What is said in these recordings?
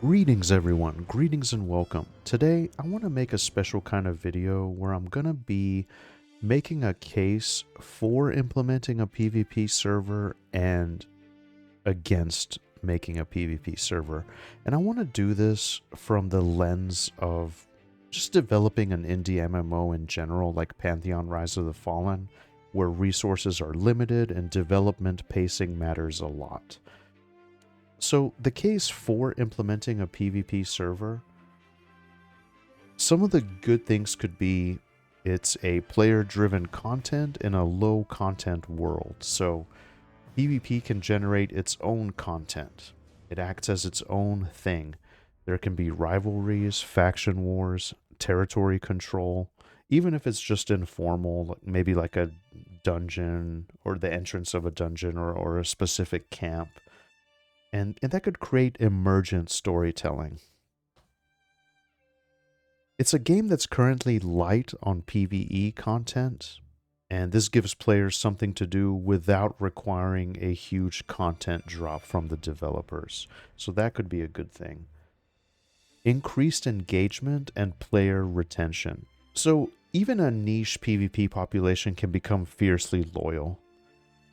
Greetings everyone, greetings and welcome. Today I want to make a special kind of video where I'm going to be making a case for implementing a PvP server and against making a PvP server. And I want to do this from the lens of just developing an indie MMO in general, like Pantheon Rise of the Fallen, where resources are limited and development pacing matters a lot. So the case for implementing a PvP server, some of the good things could be it's a player-driven content in a low-content world. So PvP can generate its own content. It acts as its own thing. There can be rivalries, faction wars, territory control, even if it's just informal, maybe like a dungeon or the entrance of a dungeon or a specific camp. And that could create emergent storytelling. It's a game that's currently light on PvE content, and this gives players something to do without requiring a huge content drop from the developers. So that could be a good thing. Increased engagement and player retention. So even a niche PvP population can become fiercely loyal.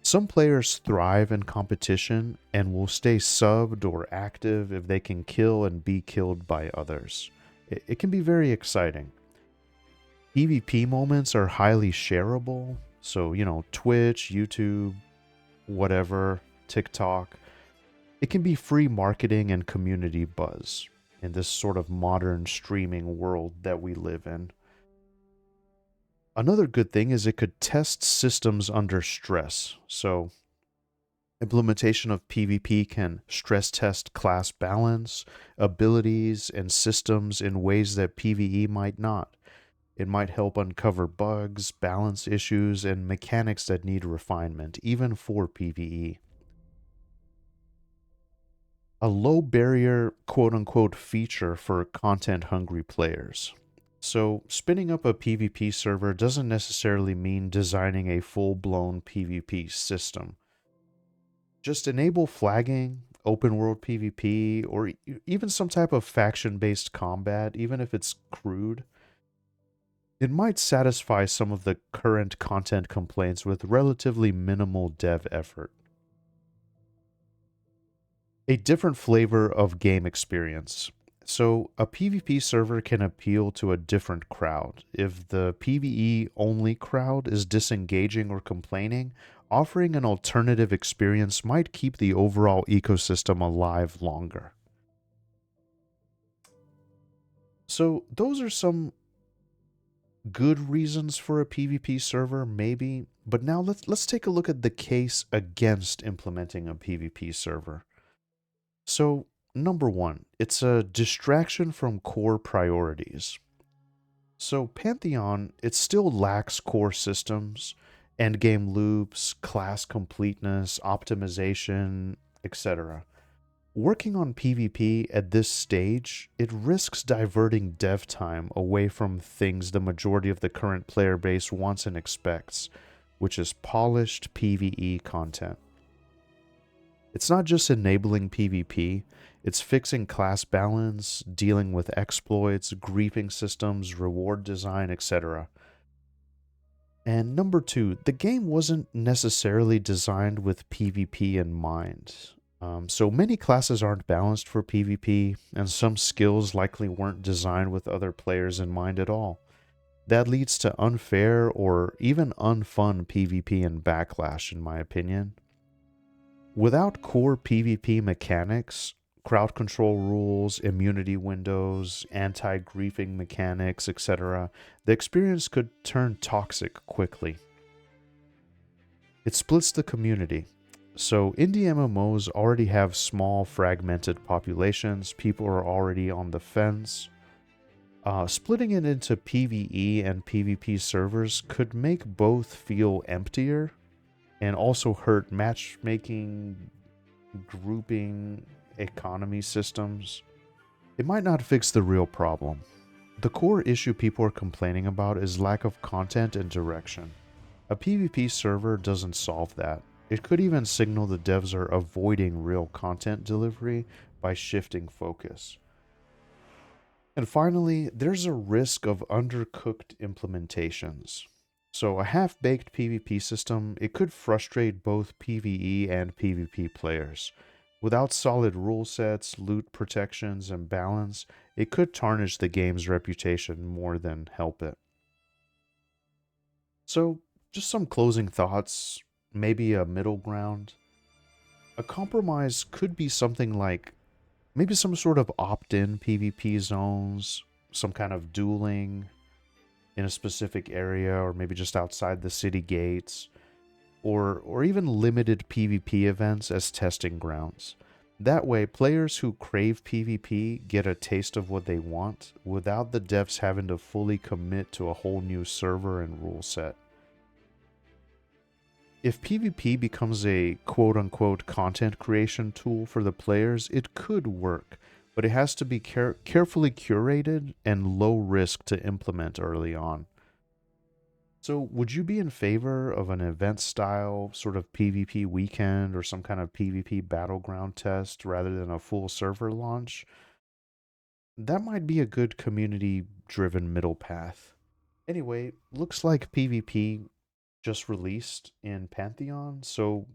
Some players thrive in competition and will stay subbed or active if they can kill and be killed by others. It can be very exciting. PvP moments are highly shareable, so, Twitch, YouTube, whatever, TikTok. It can be free marketing and community buzz in this sort of modern streaming world that we live in. Another good thing is it could test systems under stress. So, implementation of PvP can stress test class balance, abilities, and systems in ways that PvE might not. It might help uncover bugs, balance issues, and mechanics that need refinement, even for PvE. A low barrier, quote unquote, feature for content hungry players. So, spinning up a PvP server doesn't necessarily mean designing a full-blown PvP system. Just enable flagging, open world PvP, or even some type of faction-based combat, even if it's crude. It might satisfy some of the current content complaints with relatively minimal dev effort. A different flavor of game experience. So, a PvP server can appeal to a different crowd. If the PvE only crowd is disengaging or complaining, offering an alternative experience might keep the overall ecosystem alive longer. So, those are some good reasons for a PvP server, maybe. But now let's take a look at the case against implementing a PvP server. So, number one, it's a distraction from core priorities. So Pantheon, it still lacks core systems, endgame loops, class completeness, optimization, etc. Working on PvP at this stage, it risks diverting dev time away from things the majority of the current player base wants and expects, which is polished PvE content. It's not just enabling PvP, it's fixing class balance, dealing with exploits, griefing systems, reward design, etc. And number two, the game wasn't necessarily designed with PvP in mind. So many classes aren't balanced for PvP, and some skills likely weren't designed with other players in mind at all. That leads to unfair or even unfun PvP and backlash, in my opinion. Without core PvP mechanics, crowd control rules, immunity windows, anti-griefing mechanics, etc., the experience could turn toxic quickly. It splits the community. So indie MMOs already have small fragmented populations, people are already on the fence. Splitting it into PvE and PvP servers could make both feel emptier and also hurt matchmaking, grouping, economy systems. It might not fix the real problem. The core issue people are complaining about is lack of content and direction. A PvP server doesn't solve that. It could even signal the devs are avoiding real content delivery by shifting focus. And finally, there's a risk of undercooked implementations. So a half-baked PvP system, it could frustrate both PvE and PvP players. Without solid rule sets, loot protections, and balance, it could tarnish the game's reputation more than help it. So, just some closing thoughts, maybe a middle ground. A compromise could be something like maybe some sort of opt-in PvP zones, some kind of dueling in a specific area, or maybe just outside the city gates, or even limited PvP events as testing grounds. That way, players who crave PvP get a taste of what they want without the devs having to fully commit to a whole new server and rule set. If PvP becomes a quote unquote content creation tool for the players, it could work, but it has to be carefully curated and low risk to implement early on. So, would you be in favor of an event style sort of PvP weekend or some kind of PvP battleground test rather than a full server launch? That might be a good community driven middle path. Anyway, looks like PvP just released in Pantheon, so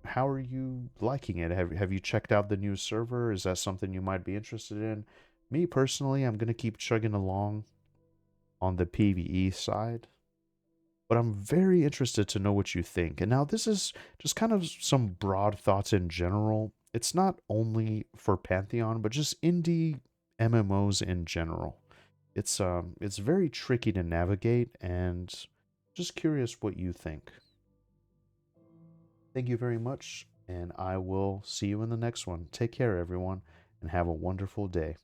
how are you liking it? Have you checked out the new server? Is that something you might be interested in? Me personally, I'm gonna keep chugging along on the PvE side, but I'm very interested to know what you think. And now this is just kind of some broad thoughts in general. It's not only for Pantheon, but just indie MMOs in general. It's very tricky to navigate and just curious what you think. Thank you very much, and I will see you in the next one. Take care, everyone, and have a wonderful day.